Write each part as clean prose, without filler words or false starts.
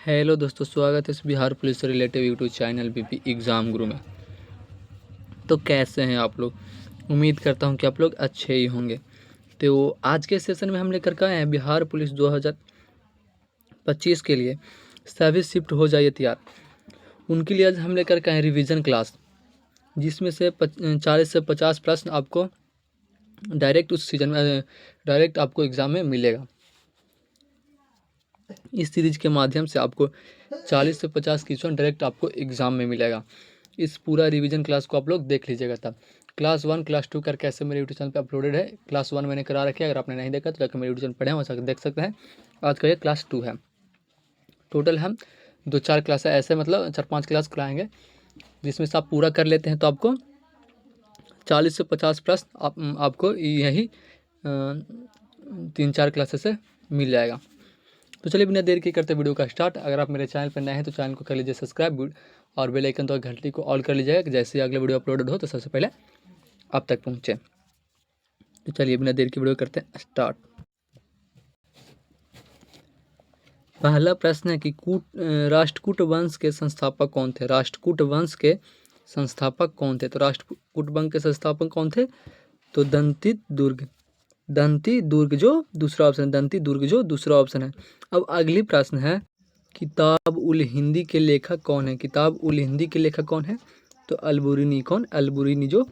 Hello दोस्तों, स्वागत है इस बिहार पुलिस से related YouTube channel BP exam गुरु में। तो कैसे हैं आप लोग? उम्मीद करता हूं कि आप लोग अच्छे ही होंगे। तो आज के सेशन में हम लेकर के आए हैं बिहार पुलिस 2025 के लिए सभी शिफ्ट हो जाइए तैयार। उनके लिए आज हम लेकर के आए हैं रिवीजन क्लास, जिसमें से 40 से 50 प्रश्न आपको डायरेक्ट उस सीजन में डायरेक्ट आपको एग्ज़ाम में मिलेगा। इस सीरीज के माध्यम से आपको 40 से 50 क्वेश्चन डायरेक्ट आपको एग्ज़ाम में मिलेगा। इस पूरा रिवीजन क्लास को आप लोग देख लीजिएगा। तब क्लास 1 क्लास 2 करके ऐसे मेरे यूट्यूब चैनल पे अपलोडेड है। क्लास 1 मैंने करा रखी है, अगर आपने नहीं देखा तो जाकर मेरे यूट्यूब चैनल पढ़ें, वहाँ से देख सकते हैं। आज का ये क्लास 2 है। टोटल हम 2-4 क्लास है, ऐसे मतलब 4-5 क्लास कराएंगे, जिसमें से आप पूरा कर लेते हैं तो आपको 40 से 50 प्रश्न आपको यही 3-4 क्लासेस से मिल जाएगा। तो चलिए बिना देर के करते वीडियो का स्टार्ट। अगर आप मेरे चैनल पर नए हैं तो चैनल को कर लीजिए सब्सक्राइब और बेल आइकन तो घंटी को ऑल कर लीजिएगा, जैसे ही अगले वीडियो अपलोडेड हो तो सबसे पहले आप तक पहुंचे। तो चलिए बिना देर की वीडियो करते हैं स्टार्ट। पहला प्रश्न है कि राष्ट्रकूट वंश के संस्थापक कौन थे? राष्ट्रकूट वंश के संस्थापक कौन थे? तो राष्ट्रकूट वंश के संस्थापक कौन थे? तो दंती दुर्ग जो दूसरा ऑप्शन है, दंती दुर्ग जो दूसरा ऑप्शन है। अब अगली प्रश्न है, किताब उल हिंदी के लेखक कौन है? किताब उल हिंदी के लेखक कौन है? तो अलबुरीनी। कौन? अलबुरीनी जो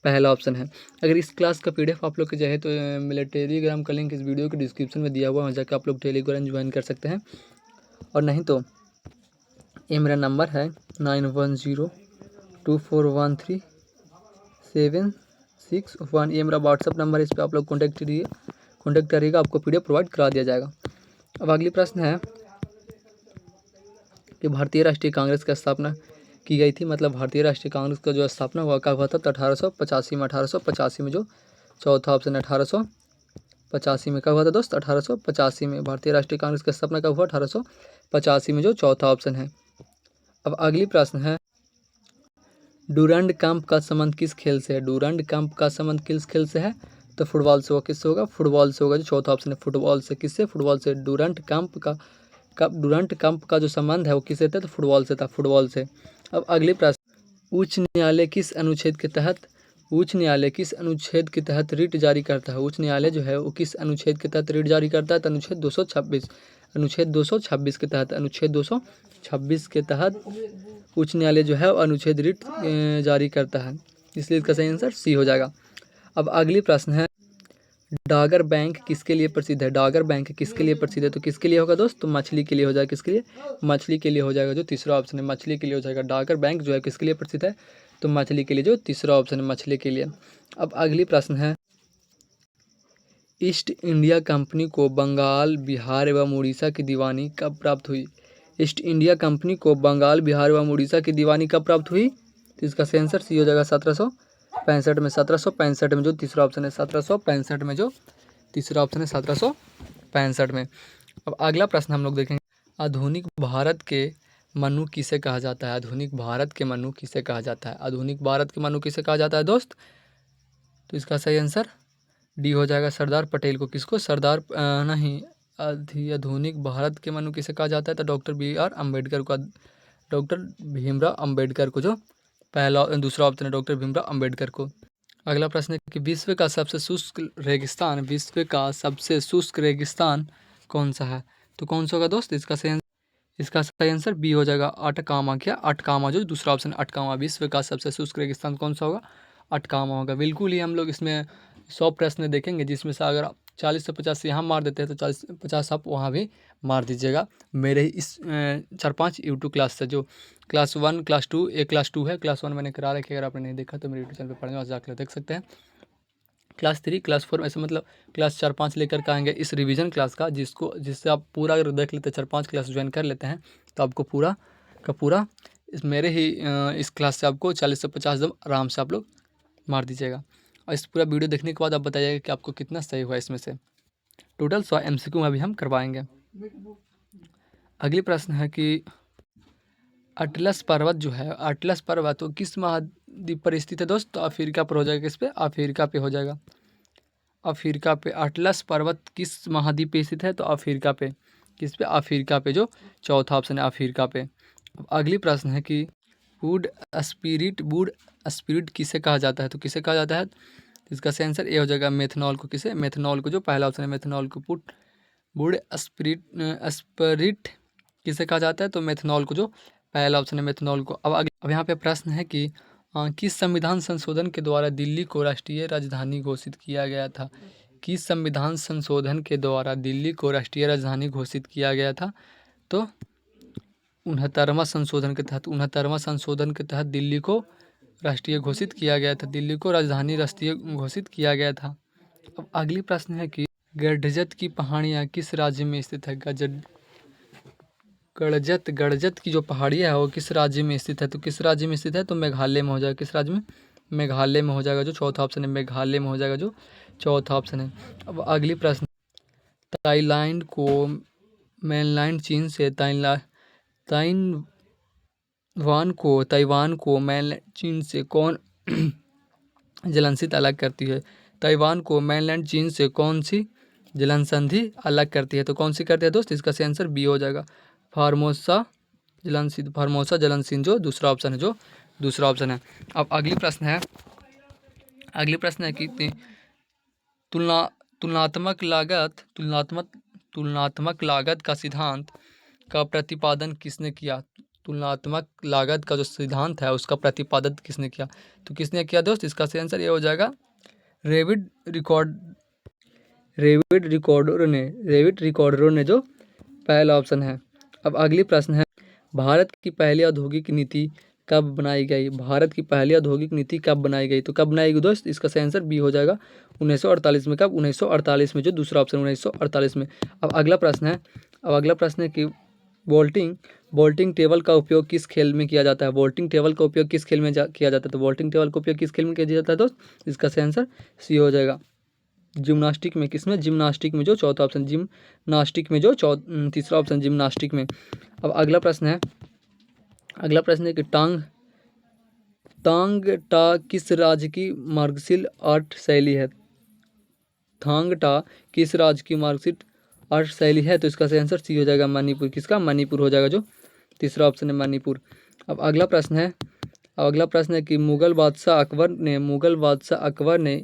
पहला ऑप्शन है। अगर इस क्लास का पीडीएफ आप लोग के चाहे तो मेरे टेलीग्राम का लिंक इस वीडियो के डिस्क्रिप्शन में दिया हुआ है, वहाँ जाकर आप लोग टेलीग्राम ज्वाइन कर सकते हैं। और नहीं तो ये मेरा नंबर है 9102413761। ये मेरा व्हाट्सअप नंबर है, इस पर आप लोग कॉन्टैक्ट करिएगा, आपको पीडीएफ प्रोवाइड करा दिया जाएगा। अब अगली प्रश्न है कि भारतीय राष्ट्रीय कांग्रेस की स्थापना की गई थी, मतलब भारतीय राष्ट्रीय कांग्रेस का जो स्थापना हुआ कब हुआ था? तो 1885 में। 1885 में जो चौथा ऑप्शन है, 1885 में कब हुआ था दोस्त? 1885 में। भारतीय राष्ट्रीय कांग्रेस की स्थापना कब हुआ? 1885 में जो चौथा ऑप्शन है। अब अगली प्रश्न है, डूरंड कप का संबंध किस खेल से है? डूरंड कप का संबंध किस खेल से है? तो फुटबॉल से होगा। किससे होगा? फुटबॉल से होगा, जो चौथा ऑप्शन है फुटबॉल से। किससे? फुटबॉल से। डूरंड कप का जो संबंध है वो किससे था? तो फुटबॉल से था, फुटबॉल से। अब अगली प्रश्न, उच्च न्यायालय किस अनुच्छेद के तहत रिट जारी करता है? उच्च न्यायालय जो है वो किस अनुच्छेद के तहत रिट जारी करता है? तो अनुच्छेद 226। अनुच्छेद 226 के तहत, अनुच्छेद 226 के तहत उच्च न्यायालय जो है वो अनुच्छेद रिट जारी करता है, इसलिए इसका सही आंसर सी हो जाएगा। अब अगली प्रश्न है, डागर बैंक किसके लिए प्रसिद्ध है? डागर बैंक किसके लिए प्रसिद्ध है? तो किसके लिए होगा दोस्त? तो मछली के लिए हो जाएगा। किसके लिए? मछली के लिए हो जाएगा, जो तीसरा ऑप्शन है मछली के लिए हो जाएगा। डागर बैंक जो है किसके लिए प्रसिद्ध है? तो मछली के लिए, जो तीसरा ऑप्शन है मछली के लिए। अब अगली प्रश्न है, ईस्ट इंडिया कंपनी को बंगाल, बिहार एवं उड़ीसा की दीवानी कब प्राप्त हुई? ईस्ट इंडिया कंपनी को बंगाल, बिहार एवं उड़ीसा की दीवानी कब प्राप्त हुई? तो इसका सही आंसर सी हो जाएगा 1765 में। 1765 में जो तीसरा ऑप्शन है, 1765 में जो तीसरा ऑप्शन है 1765 में। अब अगला प्रश्न हम लोग देखेंगे, आधुनिक भारत के मनु किसे कहा जाता है? आधुनिक भारत के मनु किसे कहा जाता है? आधुनिक भारत के मनु किसे कहा जाता है दोस्त? तो इसका सही आंसर डी हो जाएगा, सरदार पटेल को। किसको? सरदार नहीं, आधुनिक भारत के मनु किसे कहा जाता है? तो डॉक्टर BR अम्बेडकर को। डॉक्टर भीमराव अम्बेडकर को, जो पहला दूसरा ऑप्शन है डॉक्टर भीमराव अम्बेडकर को। अगला प्रश्न है कि विश्व का सबसे शुष्क रेगिस्तान कौन सा है? तो कौन सा होगा दोस्त? इसका सही आंसर बी हो जाएगा, अटकामा। क्या? अटकामा, जो दूसरा ऑप्शन है अटकामा। विश्व का सबसे शुष्क रेगिस्तान कौन सा होगा? अटकामा होगा। बिल्कुल ही हम लोग इसमें 100 प्रश्न देखेंगे, जिसमें से अगर आप 40 से 50 यहाँ मार देते हैं तो 40 से 50 आप वहाँ भी मार दीजिएगा। मेरे इस 4-5 यूट्यूब क्लास से, जो क्लास 1 क्लास 2 एक क्लास 2 है, क्लास 1 मैंने करा रखी है, अगर आपने नहीं देखा तो मेरे यूट्यूब चैनल पर पढ़ने वाले जाकर देख सकते हैं। क्लास 3 क्लास 4 ऐसे मतलब क्लास 4-5 लेकर के आएंगे इस रिवीजन क्लास का, जिससे आप पूरा अगर देख लेते हैं, 4-5 क्लास ज्वाइन कर लेते हैं, तो आपको पूरा का पूरा मेरे ही इस क्लास से आपको 40 से 50 दम आराम से आप लोग मार दीजिएगा। और इस पूरा वीडियो देखने के बाद आप बताइएगा कि आपको कितना सही हुआ इसमें से। टोटल 100 MCQ में भी हम करवाएंगे। अगली प्रश्न है कि अटलस पर्वत जो है, अटलस पर्वत वो किस महाद्वीप पर स्थित है दोस्त? तो अफ्रीका पर हो जाएगा। किस पे? अफ्रीका पे हो जाएगा, अफ्रीका पे। अटलस पर्वत किस महाद्वीप पे स्थित है? तो अफ्रीका पे। किस पे? अफ्रीका पे, जो चौथा ऑप्शन है अफ्रीका पे। अब अगली प्रश्न है कि वुड स्पिरिट किसे कहा जाता है? तो किसे कहा जाता है? इसका सही आंसर ए हो जाएगा मेथनॉल को। किसे? मेथनॉल को, जो पहला ऑप्शन है मेथनॉल को। वुड स्पिरिट किसे कहा जाता है? तो मेथनॉल को, जो पहला ऑप्शन है मेथनॉल को। अब यहाँ पे प्रश्न है कि किस संविधान संशोधन के द्वारा दिल्ली को राष्ट्रीय राजधानी घोषित किया गया था? किस संविधान संशोधन के द्वारा दिल्ली को राष्ट्रीय राजधानी घोषित किया गया था? तो 69वां संशोधन के तहत दिल्ली को राष्ट्रीय घोषित किया गया था। दिल्ली को राजधानी राष्ट्रीय घोषित किया गया था। अब अगली प्रश्न है कि गडजत की पहाड़ियाँ किस राज्य में स्थित है? गडजत की जो पहाड़ियाँ है वो किस राज्य में स्थित है? तो किस राज्य में स्थित है? तो मेघालय में हो जाएगा। किस राज्य में? मेघालय में हो जाएगा, जो चौथा ऑप्शन है मेघालय में हो जाएगा, जो चौथा ऑप्शन है। अब अगली प्रश्न, ताइलैंड को मेनलैंड चीन से ताइवान को मेनलैंड चीन से कौन जलनसंधि अलग करती है? ताइवान को मेनलैंड चीन से कौन सी जलनसंधि अलग करती है? तो कौन सी करती है दोस्त? इसका सही आंसर बी हो जाएगा, फार्मोसा जलनसंधि, जो दूसरा ऑप्शन है, जो दूसरा ऑप्शन है। अब अगली प्रश्न है कि तुलनात्मक लागत का सिद्धांत का प्रतिपादन किसने किया? तुलनात्मक लागत का जो सिद्धांत है उसका प्रतिपादन किसने किया? तो किसने किया दोस्त? इसका सही आंसर ये हो जाएगा डेविड रिकॉर्डरो ने, जो पहला ऑप्शन है। अब अगली प्रश्न है, भारत की पहली औद्योगिक नीति कब बनाई गई? भारत की पहली औद्योगिक नीति कब बनाई गई? तो कब बनाई गई दोस्त? इसका सही आंसर बी हो जाएगा 1948 में। कब? 1948 में, जो दूसरा ऑप्शन 1948 में। अब अगला प्रश्न है कि वोल्टिंग टेबल का उपयोग किस खेल में किया जाता है? वोल्टिंग टेबल का उपयोग किस खेल में किया जाता है? तो वोल्टिंग टेबल का उपयोग किस खेल में किया जाता है दोस्त? इसका सही आंसर सी हो जाएगा, जिम्नास्टिक में। किसमें? जिम्नास्टिक में, जो चौथा ऑप्शन जिम्नास्टिक में, जो तीसरा ऑप्शन जिम्नास्टिक में। अब अगला प्रश्न है कि टांग टा किस राज्य की मार्शल आर्ट शैली है? थांग टा किस राज्य की मार्शल आर्ट शैली है? तो इसका सही आंसर सी हो जाएगा मणिपुर। किसका? मणिपुर हो जाएगा, जो तीसरा ऑप्शन है मणिपुर। अब अगला प्रश्न है कि मुगल बादशाह अकबर ने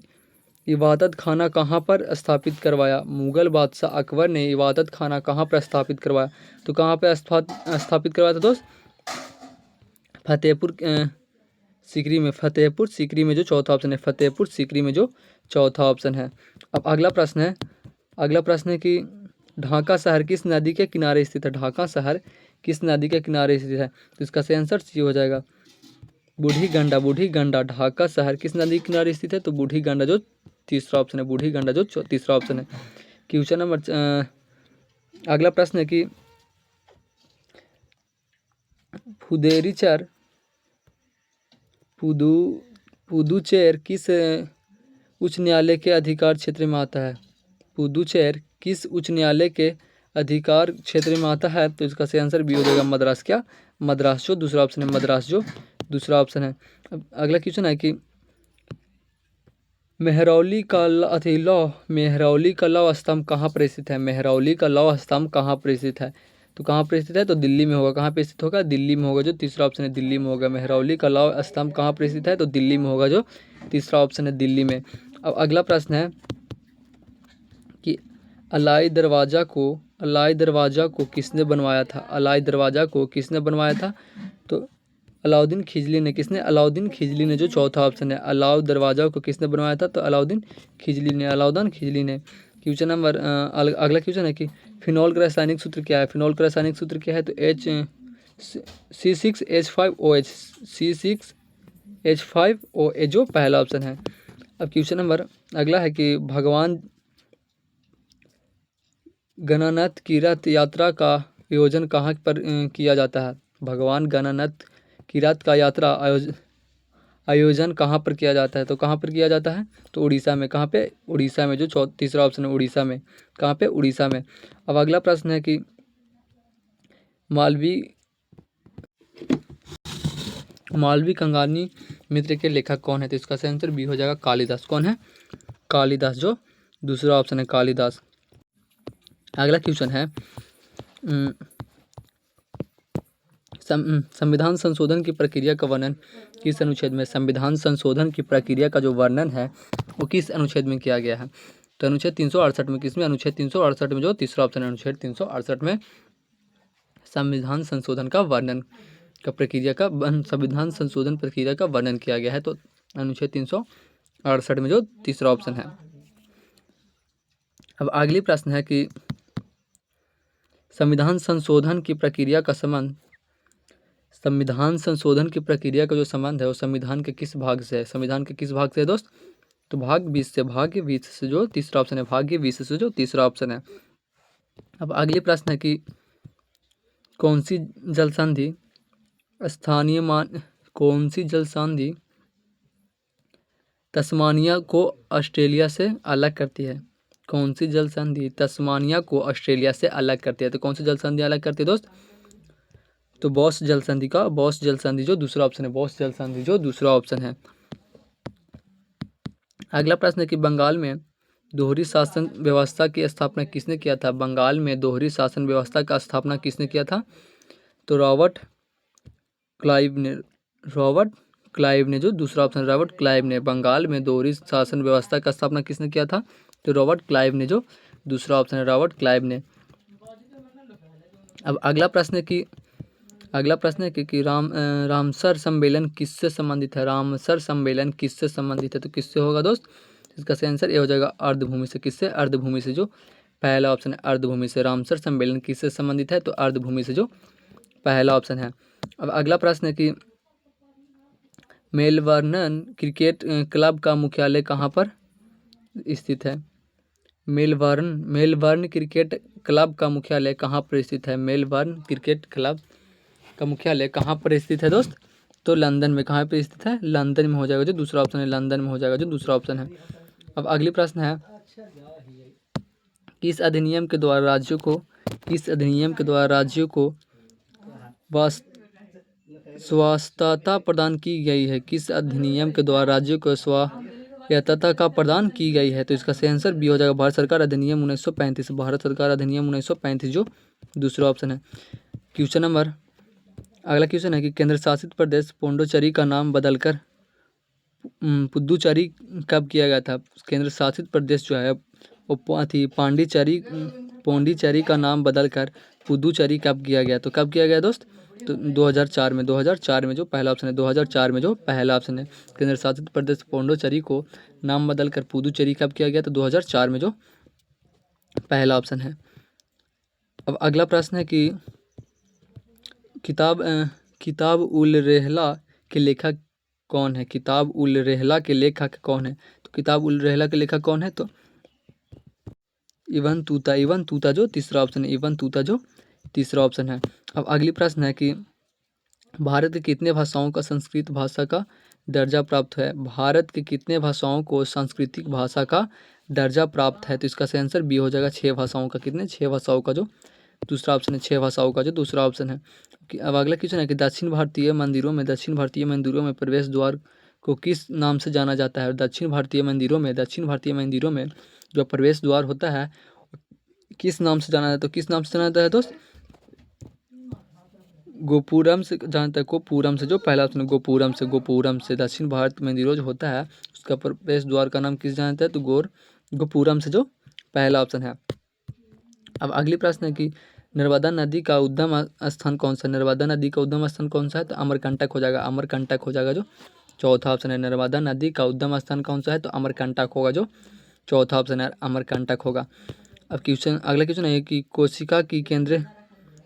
इबादत खाना कहाँ पर स्थापित करवाया? मुगल बादशाह अकबर ने इबादत खाना कहाँ पर स्थापित करवाया? तो कहाँ पे स्थापित करवाया था दोस्त? फतेहपुर सीकरी में, जो चौथा ऑप्शन है फतेहपुर सीकरी में, जो चौथा ऑप्शन है। अब अगला प्रश्न है कि ढाका शहर किस नदी के किनारे स्थित है? ढाका शहर किस नदी के किनारे स्थित है? तो इसका सही आंसर सी हो जाएगा, बूढ़ी गंडा। ढाका शहर किस नदी के किनारे स्थित है? तो बूढ़ी गंडा, जो तीसरा ऑप्शन है, बूढ़ी गंडा, जो तीसरा ऑप्शन है। क्वेश्चन नंबर अगला प्रश्न है कि पुदुचेर किस उच्च न्यायालय के अधिकार क्षेत्र में आता है? पुदुचेर किस उच्च न्यायालय के अधिकार क्षेत्र में आता है? तो इसका सही आंसर बी हो जाएगा मद्रास। क्या? मद्रास, जो दूसरा ऑप्शन है मद्रास, जो दूसरा ऑप्शन है। अब अगला क्वेश्चन है कि मेहरौली का लौह स्तंभ कहाँ पर स्थित है? मेहरौली का लौह स्तंभ कहाँ पर स्थित है? तो कहाँ पर स्थित है? तो दिल्ली में होगा। कहाँ पर स्थित होगा? दिल्ली में होगा, जो तीसरा ऑप्शन है दिल्ली में होगा। मेहरौली का लौह स्तंभ कहाँ पर स्थित है? तो दिल्ली में होगा, जो तीसरा ऑप्शन है दिल्ली में। अब अगला प्रश्न है कि अलाई दरवाज़ा को किसने बनवाया था? अलाई दरवाज़ा को किसने बनवाया था? तो अलाउद्दीन खिजली ने। किसने? अलाउद्दीन खिजली ने, जो चौथा ऑप्शन है। अलाउ दरवाज़ा को किसने बनवाया था? तो अलाउद्दीन खिजली ने। क्वेश्चन नंबर अगला क्वेश्चन है कि फिनॉल का रासायनिक सूत्र क्या है? फिनॉल का रासायनिक सूत्र क्या है? तो C6H5OH, C6H5OH, जो पहला ऑप्शन है। अब क्वेश्चन नंबर अगला है कि भगवान गणानाथ की रथ यात्रा का आयोजन कहाँ पर किया जाता है? भगवान गणानाथ की रथ का यात्रा आयोजन कहाँ पर किया जाता है? तो कहाँ पर किया जाता है? तो उड़ीसा में। कहाँ पे? उड़ीसा में, जो तीसरा ऑप्शन है उड़ीसा में। कहाँ पे? उड़ीसा में। अब अगला प्रश्न है कि मालवी कंगानी मित्र के लेखक कौन है? तो इसका सही आंसर बी हो जाएगा कालिदास। कौन है? कालिदास, जो दूसरा ऑप्शन है कालिदास। अगला क्वेश्चन है संविधान संशोधन की प्रक्रिया का वर्णन किस अनुच्छेद में? संविधान संशोधन की प्रक्रिया का जो वर्णन है वो किस अनुच्छेद में किया गया है? तो अनुच्छेद 368 में। किसमें? अनुच्छेद 368 में, जो तीसरा ऑप्शन है अनुच्छेद 368 में संविधान संशोधन का वर्णन का प्रक्रिया का संविधान संशोधन प्रक्रिया का वर्णन किया गया है। तो अनुच्छेद 368 में जो तीसरा ऑप्शन है। अब अगली प्रश्न है कि संविधान संशोधन की प्रक्रिया का संबंध, संविधान संशोधन की प्रक्रिया का जो संबंध है वो संविधान के किस भाग से है? संविधान के किस भाग से है दोस्त? तो भाग 20 से। भाग 20 से जो तीसरा ऑप्शन है, भाग 20 से जो तीसरा ऑप्शन है। अब अगली प्रश्न है कि कौन सी जल संधि कौन सी जल संधि तस्मानिया को ऑस्ट्रेलिया से अलग करती है? कौन सी जल संधि तस्मानिया को ऑस्ट्रेलिया से अलग करती है? तो कौन सी जल संधि अलग करती है दोस्त? तो बॉस जल संधि का, बॉस जल संधि जो दूसरा ऑप्शन है, बॉस जल संधि जो दूसरा ऑप्शन है। अगला प्रश्न है कि बंगाल में दोहरी शासन व्यवस्था की स्थापना किसने किया था? बंगाल में दोहरी शासन व्यवस्था का स्थापना किसने किया था? तो रॉबर्ट क्लाइव ने जो दूसरा ऑप्शन, रॉबर्ट क्लाइव ने बंगाल में दोहरी शासन व्यवस्था का स्थापना किसने किया था? तो रॉबर्ट क्लाइव ने जो दूसरा ऑप्शन है, रॉबर्ट क्लाइव ने। अब अगला प्रश्न है कि रामसर सम्मेलन किससे संबंधित है? रामसर सम्मेलन किससे संबंधित है? तो किससे होगा दोस्त? इसका सही आंसर ये हो जाएगा अर्धभूमि से। किससे? अर्धभूमि से, जो पहला ऑप्शन है अर्धभूमि से। रामसर सम्मेलन किससे संबंधित है? तो अर्धभूमि से, जो पहला ऑप्शन है। अब अगला प्रश्न है कि मेलबर्न क्रिकेट क्लब का मुख्यालय कहाँ पर स्थित है? मेलबर्न क्रिकेट क्लब का मुख्यालय कहाँ पर स्थित है? मेलबर्न क्रिकेट क्लब का मुख्यालय कहाँ पर स्थित है दोस्त? तो लंदन में। कहाँ पर स्थित है? लंदन में हो जाएगा, जो दूसरा ऑप्शन है। लंदन में हो जाएगा, जो दूसरा ऑप्शन है। अब अगली प्रश्न है किस अधिनियम के द्वारा राज्यों को स्वायत्तता प्रदान की गई है? किस अधिनियम के द्वारा राज्यों को स्वायत्तता का प्रदान की गई है? तो इसका सही आंसर बी हो जाएगा, भारत सरकार अधिनियम 1935। भारत सरकार अधिनियम 1935 जो दूसरा ऑप्शन है। अगला क्वेश्चन है कि केंद्र शासित प्रदेश पुडुचेरी का नाम बदलकर पुदुचेरी कब किया गया था? केंद्र शासित प्रदेश जो है वो पौंडीचेरी का नाम बदलकर पुदुचेरी कब किया गया? तो कब किया गया दोस्त? तो 2004 में। 2004 में जो पहला ऑप्शन है, 2004 में जो पहला ऑप्शन है। केंद्र शासित प्रदेश पौंडीचेरी को नाम बदलकर पुदुचेरी कब किया गया? तो 2004 में जो पहला ऑप्शन है। अब अगला प्रश्न है कि किताब उल रेहला के लेखक कौन है? किताब उल रेहला के लेखक कौन है? तो किताब उल रेहला के लेखक कौन है? तो इब्न तूता जो तीसरा ऑप्शन है। इब्न तूता जो तीसरा ऑप्शन है। अब अगली प्रश्न है कि भारत के कितने भाषाओं का संस्कृत भाषा का दर्जा प्राप्त है? भारत के कितने भाषाओं को सांस्कृतिक भाषा का दर्जा प्राप्त है? तो इसका सही आंसर बी हो जाएगा, 6 भाषाओं का। कितने? 6 भाषाओं का जो दूसरा ऑप्शन है, 6 भाषाओं का जो दूसरा ऑप्शन है। अब अगला क्वेश्चन है कि दक्षिण भारतीय मंदिरों में प्रवेश द्वार को किस नाम से जाना जाता है? दक्षिण भारतीय मंदिरों में जो प्रवेश द्वार होता है किस नाम से जाना जाता है? तो किस नाम से जाना जाता है दोस्त? गोपुरम से जानता है। गोपुरम से, जो पहला ऑप्शन है, गोपुरम से दक्षिण भारत मंदिरों जो होता है उसका प्रवेश द्वार का नाम किस जानता है? तो गोपुरम से, जो पहला ऑप्शन है। अब अगली प्रश्न है कि नर्मदा नदी का उद्गम स्थान कौन सा है? नर्मदा नदी का उद्गम स्थान कौन सा है? तो अमरकंटक हो जाएगा। अमरकंटक हो जाएगा, जो चौथा ऑप्शन है। नर्मदा नदी का उद्गम स्थान कौन सा है? तो अमरकंटक होगा, जो चौथा ऑप्शन है, अमरकंटक होगा। अब अगला क्वेश्चन है कि कोशिका की केंद्र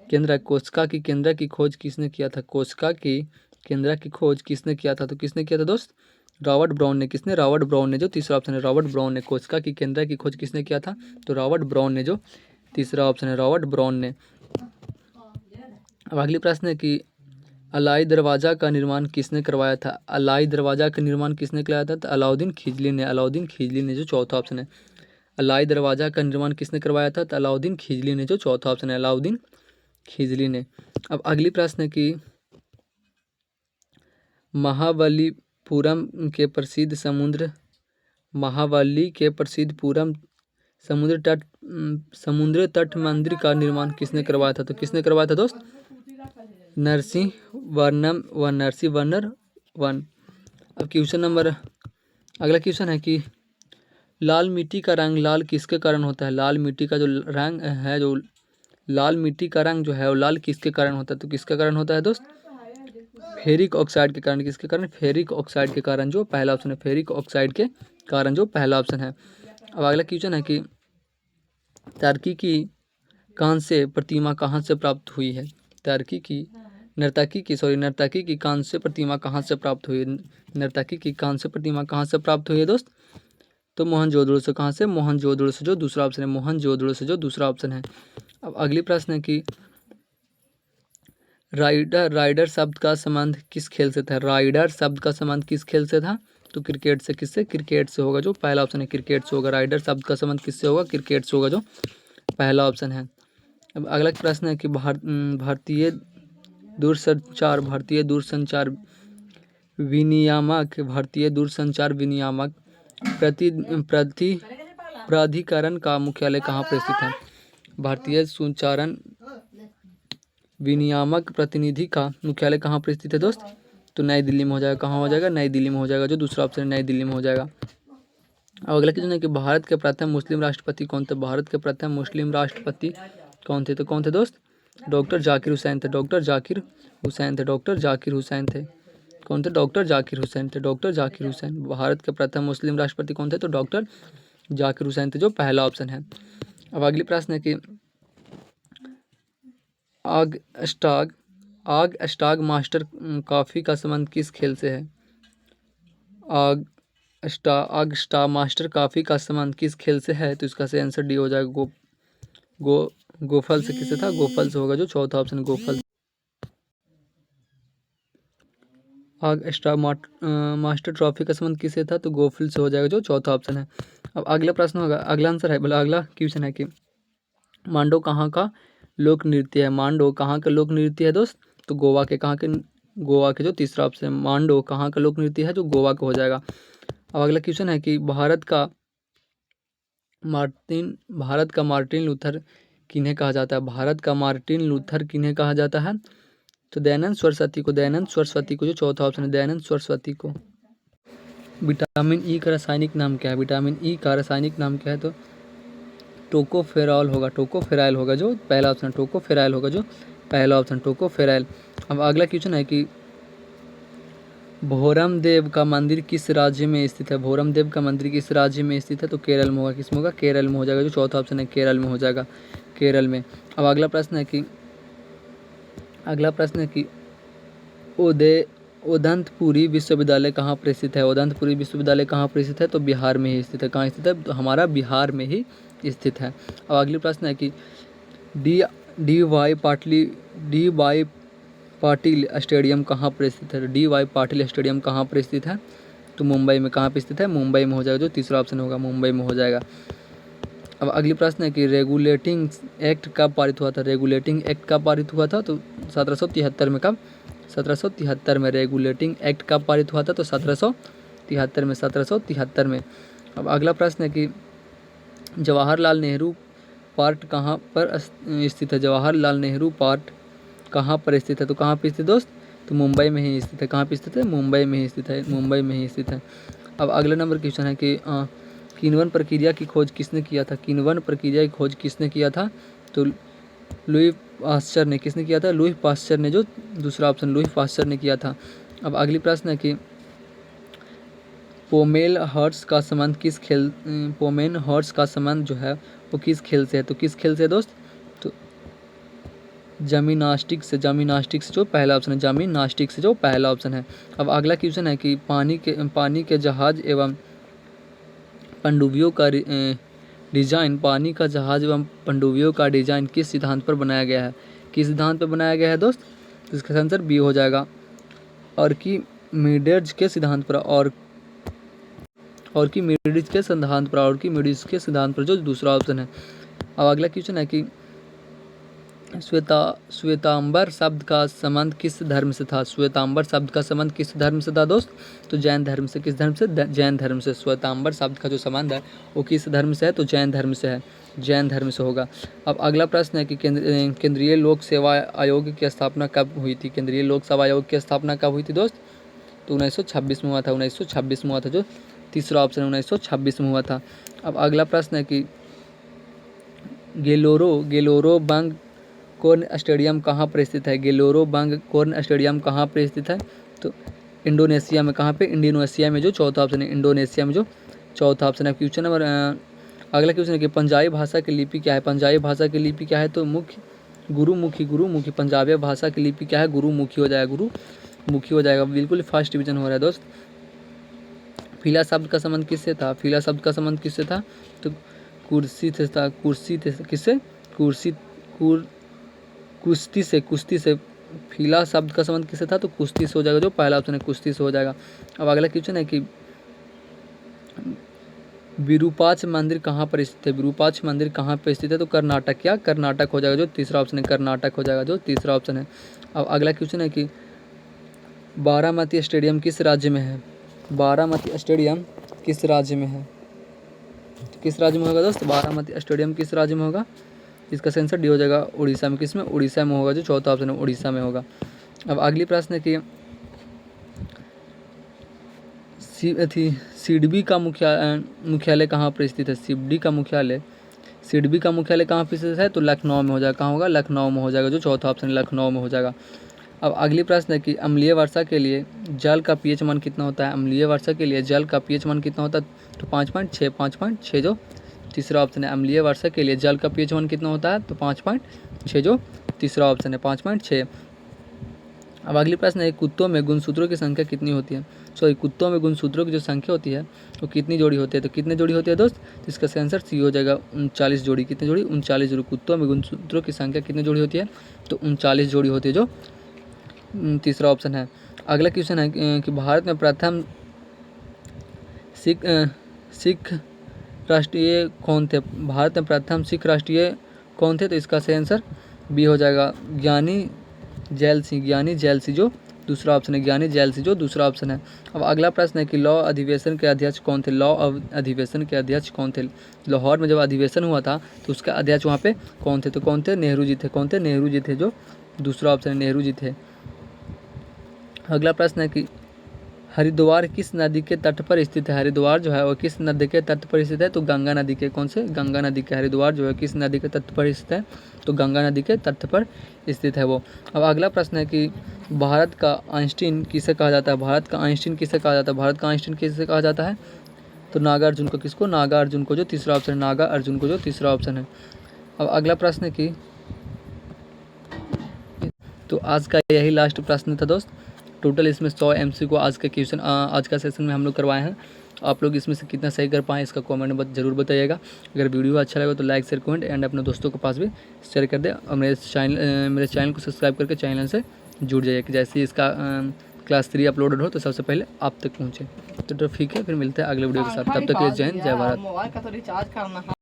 की खोज किसने किया था? कोशिका की केंद्र की खोज किसने किया था? तो किसने किया था दोस्त? रॉबर्ट ब्राउन ने। किसने? रॉबर्ट ब्राउन ने, जो तीसरा ऑप्शन है, रॉबर्ट ब्राउन ने। कोशिका की केंद्र की खोज किसने किया था? तो रॉबर्ट ब्राउन ने, जो तीसरा ऑप्शन है, रॉबर्ट ब्राउन ने। अब अगली प्रश्न है कि अलाई दरवाज़ा का निर्माण किसने करवाया था? अलाई दरवाज़ा का निर्माण किसने कराया था? तो अलाउद्दीन खिलजी ने। अलाउद्दीन खिलजी ने, जो चौथा ऑप्शन है। अलाई दरवाज़ा का निर्माण किसने करवाया था? तो अलाउद्दीन खिलजी ने, जो चौथा ऑप्शन है, अलाउद्दीन खिलजी ने। अब अगली प्रश्न है कि महाबलीपुरम के प्रसिद्ध समुद्र समुद्र तट समुद्री तट मंदिर का निर्माण किसने करवाया था? तो किसने करवाया था दोस्त? नरसिंह वर्णम व नरसिंह वर्णर वन। अब क्वेश्चन नंबर अगला क्वेश्चन है कि लाल मिट्टी का रंग लाल किसके कारण होता है? लाल मिट्टी का जो रंग है, जो लाल मिट्टी का रंग जो है वो लाल किसके कारण होता है? तो किसके कारण होता है दोस्त? फेरिक ऑक्साइड के कारण। किसके कारण? फेरिक ऑक्साइड के कारण, जो पहला ऑप्शन है। फेरिक ऑक्साइड के कारण, जो पहला ऑप्शन है। अब अगला क्वेश्चन है कि टर्की की कांस्य प्रतिमा कहाँ से प्राप्त हुई है? नर्तकी की कांस्य प्रतिमा कहाँ से प्राप्त हुई? नर्तकी की कांस्य प्रतिमा कहाँ से प्राप्त हुई है दोस्त? तो मोहनजोदड़ो से। कहाँ से? मोहनजोदड़ो से, जो दूसरा ऑप्शन है। मोहनजोदड़ो से, जो दूसरा ऑप्शन है। अब अगली प्रश्न है कि राइडर शब्द का संबंध किस खेल से था? राइडर शब्द का संबंध किस खेल से था? तो क्रिकेट से। किससे? क्रिकेट से होगा, जो पहला ऑप्शन है। क्रिकेट से होगा। राइडर शब्द का संबंध किससे होगा? क्रिकेट से होगा, जो पहला ऑप्शन है। अब अगला प्रश्न है कि भारतीय दूरसंचार विनियामक प्राधिकरण का मुख्यालय कहाँ पर स्थित है? भारतीय संचारण विनियामक प्रतिनिधि का मुख्यालय कहाँ पर स्थित है दोस्त? तो नई दिल्ली में हो जाएगा। कहाँ हो जाएगा? नई दिल्ली में हो जाएगा, जो दूसरा ऑप्शन है। नई दिल्ली में हो जाएगा। अब अगला क्वेश्चन है कि भारत के प्रथम मुस्लिम राष्ट्रपति कौन थे? भारत के प्रथम मुस्लिम राष्ट्रपति कौन थे? तो कौन थे दोस्त? डॉक्टर जाकिर हुसैन थे। डॉक्टर जाकिर हुसैन थे। डॉक्टर जाकिर हुसैन थे। कौन थे? डॉक्टर जाकिर हुसैन थे। डॉक्टर जाकिर हुसैन। भारत के प्रथम मुस्लिम राष्ट्रपति कौन थे? तो डॉक्टर जाकिर हुसैन थे, जो पहला ऑप्शन है। अब अगली प्रश्न है कि आग स्टाग मास्टर कॉफी का संबंध किस खेल से है? आग स्टा मास्टर कॉफी का संबंध किस खेल से है? तो इसका सही आंसर डी हो जाएगा। गोफल से। किससे था? गोफल से होगा, जो चौथा ऑप्शन गोफल। आग स्टा मास्टर ट्रॉफी का संबंध किससे था? तो गोफल से हो जाएगा, जो चौथा ऑप्शन है। अब अगला प्रश्न होगा, अगला आंसर है, बोला अगला क्वेश्चन है कि मांडो कहाँ का लोक नृत्य है? मांडो कहाँ का लोक नृत्य है दोस्त? तो गोवा के। कहाँ के? गोवा के, जो तीसरा ऑप्शन है। मांडो कहाँ का लोक नृत्य है? जो गोवा का हो जाएगा। अब अगला क्वेश्चन है कि भारत का मार्टिन लूथर किन्हें कहा जाता है? भारत का मार्टिन लूथर किन्हें कहा जाता है? तो दयानंद सरस्वती को। दयानंद सरस्वती को, जो चौथा ऑप्शन है। दयानंद सरस्वती को। विटामिन ई का रासायनिक नाम क्या है? विटामिन ई का रासायनिक नाम क्या है? तो टोकोफेरॉल होगा। टोकोफेराइल होगा, जो पहला ऑप्शन। टोकोफेराइल होगा, जो पहला ऑप्शन। टोकोफेराइल। अब अगला क्वेश्चन है कि भोरम देव का मंदिर किस राज्य में स्थित है? भोरम देव का मंदिर किस राज्य में स्थित है? तो केरल में होगा। किस में होगा? केरल में हो जाएगा, जो चौथा ऑप्शन है। केरल में हो जाएगा, केरल में। अब अगला प्रश्न है कि उदंतपुरी विश्वविद्यालय कहाँ पर स्थित है? उदंतपुरी विश्वविद्यालय कहाँ पर स्थित है? तो बिहार में ही स्थित है। कहाँ स्थित है? तो हमारा बिहार में ही स्थित है। अब अगली प्रश्न है कि डी वाई पाटिल स्टेडियम कहाँ पर स्थित है? डी वाई पाटिल स्टेडियम कहाँ पर स्थित है? तो मुंबई में। कहाँ पर स्थित है? मुंबई में हो जाएगा, जो तीसरा ऑप्शन होगा। मुंबई में हो जाएगा। अब अगली प्रश्न है कि रेगुलेटिंग एक्ट कब पारित हुआ था? रेगुलेटिंग एक्ट कब पारित हुआ था? तो 1773 में। कब? 1773 में। रेगुलेटिंग एक्ट कब पारित हुआ था? तो 1773 में। अब अगला प्रश्न है कि जवाहरलाल नेहरू पार्क कहाँ पर स्थित है? जवाहरलाल नेहरू पार्क कहाँ पर स्थित है? तो कहाँ पर स्थित दोस्त? तो मुंबई में ही स्थित है। कहाँ पर स्थित है? मुंबई में ही स्थित है। मुंबई में ही स्थित है। अब अगला नंबर क्वेश्चन है कि किण्वन प्रक्रिया की खोज किसने किया था? किण्वन प्रक्रिया की खोज किसने किया था? तो लुई पास्चर ने। किसने किया था? लुई पास्चर ने, जो दूसरा ऑप्शन। लुई पास्चर ने किया था। अब अगली प्रश्न है कि पोमेल हॉर्स का संबंध जो है वो किस खेल से है? तो किस खेल से है दोस्त? तो जिम्नास्टिक्स से, जो पहला ऑप्शन है। जिम्नास्टिक्स से, जो पहला ऑप्शन है। अब अगला क्वेश्चन है कि पानी के जहाज एवं पनडुब्बियों का डिजाइन किस सिद्धांत पर बनाया गया है? किस सिद्धांत पर बनाया गया है दोस्त? तो इसका आंसर बी हो जाएगा, आर्किमिडीज के सिद्धांत पर। आर्किमिडीज के सिद्धांत पर, जो दूसरा ऑप्शन है। अब अगला क्वेश्चन है कि श्वेतांबर शब्द का संबंध किस धर्म से था? श्वेतांबर शब्द का संबंध किस धर्म से था दोस्त? तो जैन धर्म से। किस धर्म से? जैन धर्म से। श्वेतांबर शब्द का जो संबंध है वो किस धर्म से है? तो जैन धर्म से है। जैन धर्म से होगा। अब अगला प्रश्न है कि केंद्रीय लोक सेवा आयोग की स्थापना कब हुई थी? केंद्रीय लोक सेवा आयोग की स्थापना कब हुई थी दोस्त? तो 1926 में हुआ था। 1926 में हुआ था, जो तीसरा ऑप्शन है 1926 में हुआ था। अब अगला प्रश्न है कि गेलोरो बंग कौन स्टेडियम कहाँ पर स्थित है? गेलोरो बंग कौन स्टेडियम कहाँ पर स्थित है? तो इंडोनेशिया में। कहाँ पे? इंडोनेशिया में, जो चौथा ऑप्शन है इंडोनेशिया में, जो चौथा ऑप्शन है। क्वेश्चन नंबर अगला क्वेश्चन है कि पंजाबी भाषा की लिपि क्या है? पंजाबी भाषा की लिपि क्या है? तो गुरुमुखी। पंजाबी भाषा की लिपि क्या है? गुरुमुखी हो जाएगा, गुरुमुखी हो जाएगा। बिल्कुल फर्स्ट डिवीजन हो रहा है दोस्त। फीला शब्द का संबंध किससे था? फीला शब्द का संबंध किससे था? तो कुर्सी से था। किससे? कुश्ती से। फीला शब्द का संबंध किससे था? तो कुश्ती से हो जाएगा, जो पहला ऑप्शन है कुश्ती से हो जाएगा। अब अगला क्वेश्चन है कि विरूपाक्ष मंदिर कहाँ पर स्थित है? विरूपाक्ष मंदिर कहाँ पर स्थित है? तो कर्नाटक। क्या? कर्नाटक हो जाएगा, जो तीसरा ऑप्शन है कर्नाटक हो जाएगा, जो तीसरा ऑप्शन है। अब अगला क्वेश्चन है कि बारामती स्टेडियम किस राज्य में है? बारामती स्टेडियम किस राज्य में है? तो किस राज्य में होगा दोस्त? बारामती स्टेडियम किस राज्य में होगा? इसका आंसर डी हो जाएगा, उड़ीसा में। किस में? उड़ीसा में होगा, जो चौथा ऑप्शन है उड़ीसा में होगा। अब अगली प्रश्न है कि सिडबी का मुख्यालय कहाँ पर स्थित है? सिडबी का मुख्यालय कहाँ पर स्थित है? तो लखनऊ में हो जाएगा। कहाँ होगा? लखनऊ में हो जाएगा, जो चौथा ऑप्शन लखनऊ में हो जाएगा। अब अगली प्रश्न है कि अम्लीय वर्षा के लिए जल का पीएच मान कितना होता है? अम्लीय वर्षा के लिए जल का पीएच मान कितना होता है? तो 5.6, जो तीसरा ऑप्शन है। अम्लीय वर्षा के लिए जल का पीएच मान कितना होता है? तो 5.6, जो तीसरा ऑप्शन है 5.6। अब अगली प्रश्न है कुत्तों में गुणसूत्रों की संख्या कितनी होती है? कुत्तों में गुणसूत्रों की जो संख्या होती है वो कितनी जोड़ी होती है? तो कितनी जोड़ी होती है दोस्त? तो इसका आंसर सी हो जाएगा 39 जोड़ी। कितनी जोड़ी? 39 जोड़ी। कुत्तों में गुणसूत्रों की संख्या कितनी जोड़ी होती है? तो 39 जोड़ी होती है, जो तीसरा ऑप्शन है। अगला क्वेश्चन है कि भारत में प्रथम सिख राष्ट्रीय कौन थे? भारत में प्रथम सिख राष्ट्रीय कौन थे? तो इसका सही आंसर बी हो जाएगा, ज्ञानी जैल सिंह, जो दूसरा ऑप्शन है। ज्ञानी जैल सिंह, जो दूसरा ऑप्शन है। अब अगला प्रश्न है कि लौ अधिवेशन के अध्यक्ष कौन थे? लौ अधिवेशन के अध्यक्ष कौन थे? लाहौर में जब अधिवेशन हुआ था तो उसका अध्यक्ष वहाँ पे कौन थे? तो कौन थे? नेहरू जी थे। कौन थे? नेहरू जी थे, जो दूसरा ऑप्शन है नेहरू जी थे। अगला प्रश्न है कि हरिद्वार किस नदी के तट पर स्थित है? हरिद्वार जो है वो किस नदी के तट पर स्थित है? तो गंगा नदी के। कौन से? गंगा नदी के। हरिद्वार जो है किस नदी के तट पर स्थित है? तो गंगा नदी के तट पर स्थित है वो। अब अगला प्रश्न है कि भारत का आइंस्टीन किसे कहा जाता है? भारत का आइंस्टीन किसे कहा जाता है? भारत का आइंस्टीन किसे कहा जाता है? तो नागार्जुन को। किसको? नागार्जुन को, जो तीसरा ऑप्शन है। नागार्जुन को, जो तीसरा ऑप्शन है। अब अगला प्रश्न है कि तो आज का यही लास्ट प्रश्न था दोस्त। टोटल इसमें 100 MC को आज का सेशन में हम लोग करवाए हैं। आप लोग इसमें से कितना सही कर पाएँ इसका कमेंट में जरूर बताइएगा। अगर वीडियो अच्छा लगा तो लाइक शेयर कमेंट एंड अपने दोस्तों के पास भी शेयर कर दें। और मेरे चैनल को सब्सक्राइब करके चैनल से जुड़ जाइए कि जैसे ही इसका क्लास 3 अपलोडेड हो तो सबसे पहले आप तक पहुँचे। तो ठीक है, फिर मिलते हैं अगले वीडियो के साथ। तब तक के लिए जय हिंद, जय भारत। मोबाइल का तो रिचार्ज करना है।